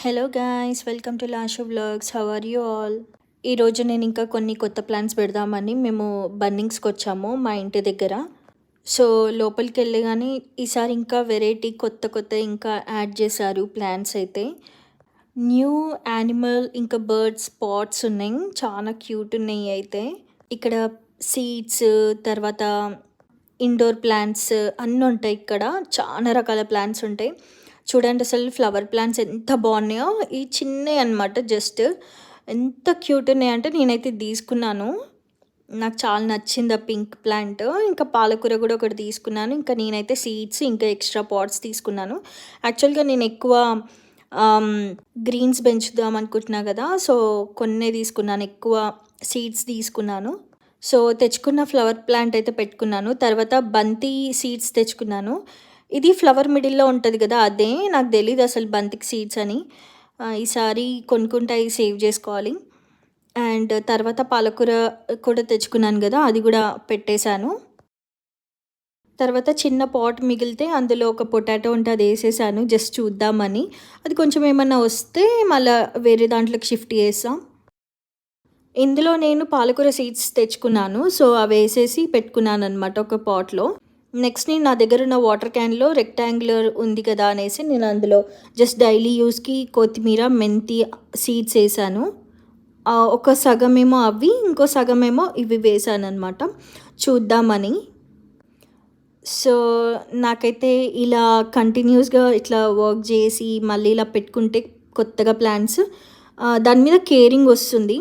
Hello guys, welcome to లాషో vlogs. How are you all? ఈరోజు నేను ఇంకా కొన్ని కొత్త ప్లాన్స్ పెడదామని మేము బన్నింగ్స్కి వచ్చాము మా ఇంటి దగ్గర. సో లోపలికి వెళ్ళి కానీ ఈసారి ఇంకా వెరైటీ కొత్త కొత్త ఇంకా యాడ్ చేశారు ప్లాన్స్ అయితే. న్యూ యానిమల్ ఇంకా బర్డ్స్ స్పాట్స్ ఉన్నాయి, చాలా క్యూట్ ఉన్నాయి అయితే. ఇక్కడ సీడ్స్, తర్వాత ఇండోర్ ప్లాంట్స్ అన్నీ ఉంటాయి. ఇక్కడ చాలా రకాల ప్లాంట్స్ ఉంటాయి. చూడండి అసలు ఫ్లవర్ ప్లాంట్స్ ఎంత బాగున్నాయో. ఈ చిన్నవి అనమాట, జస్ట్ ఎంత క్యూట్ ఉన్నాయంటే నేనైతే తీసుకున్నాను. నాకు చాలా నచ్చింది ఆ పింక్ ప్లాంట్. ఇంకా పాలకూర కూడా ఒకటి తీసుకున్నాను. ఇంకా నేనైతే సీడ్స్ ఇంకా ఎక్స్ట్రా పాట్స్ తీసుకున్నాను. యాక్చువల్గా నేను ఎక్కువ గ్రీన్స్ పెంచుదాం అనుకుంటున్నా కదా, సో కొన్నే తీసుకున్నాను, ఎక్కువ సీడ్స్ తీసుకున్నాను. సో తెచ్చుకున్న ఫ్లవర్ ప్లాంట్ అయితే పెట్టుకున్నాను. తర్వాత బంతి సీడ్స్ తెచ్చుకున్నాను. ఇది ఫ్లవర్ మిడిల్లో ఉంటుంది కదా, అదే నాకు తెలీదు అసలు బంతికి సీడ్స్ అని. ఈసారి కొనుక్కుంటే అవి సేవ్ చేసుకోవాలి. అండ్ తర్వాత పాలకూర కూడా తెచ్చుకున్నాను కదా, అది కూడా పెట్టేశాను. తర్వాత చిన్న పాట్ మిగిలితే అందులో ఒక పొటాటో ఉంటే అది వేసేసాను, జస్ట్ చూద్దామని. అది కొంచెం ఏమన్నా వస్తే మళ్ళీ వేరే దాంట్లోకి షిఫ్ట్ చేస్తాం. ఇందులో నేను పాలకూర సీడ్స్ తెచ్చుకున్నాను, సో అవి వేసేసి పెట్టుకున్నాను అనమాట ఒక పాట్లో. నెక్స్ట్ నేను నా దగ్గర ఉన్న వాటర్ క్యాన్లో రెక్టాంగులర్ ఉంది కదా అనేసి నేను అందులో జస్ట్ డైలీ యూస్కి కొత్తిమీర, మెంతి సీడ్స్ వేసాను. ఒక సగమేమో అవి, ఇంకో సగమేమో ఇవి వేసాను అనమాట చూద్దామని. సో నాకైతే ఇలా కంటిన్యూస్గా ఇట్లా వర్క్ చేసి మళ్ళీ ఇలా పెట్టుకుంటే కొత్తగా ప్లాంట్స్, దాని మీద కేరింగ్ వస్తుంది.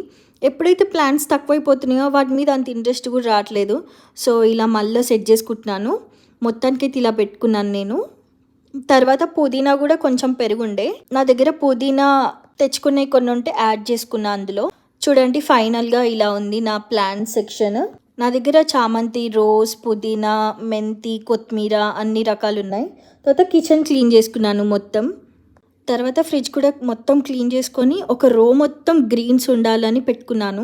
ఎప్పుడైతే ప్లాంట్స్ తక్కువైపోతున్నాయో వాటి మీద అంత ఇంట్రెస్ట్ కూడా రావట్లేదు. సో ఇలా మళ్ళీ సెట్ చేసుకుంటున్నాను. మొత్తానికైతే ఇలా పెట్టుకున్నాను నేను. తర్వాత పుదీనా కూడా కొంచెం పెరుగుండే నా దగ్గర, పుదీనా తెచ్చుకునే కొన్ని ఉంటే యాడ్ చేసుకున్నా అందులో. చూడండి ఫైనల్గా ఇలా ఉంది నా ప్లాంట్ సెక్షన్. నా దగ్గర చామంతి, రోజ్, పుదీనా, మెంతి, కొత్తిమీర అన్ని రకాలు ఉన్నాయి. తర్వాత కిచెన్ క్లీన్ చేసుకున్నాను మొత్తం. తర్వాత ఫ్రిడ్జ్ కూడా మొత్తం క్లీన్ చేసుకొని ఒక రో మొత్తం గ్రీన్స్ ఉండాలని పెట్టుకున్నాను.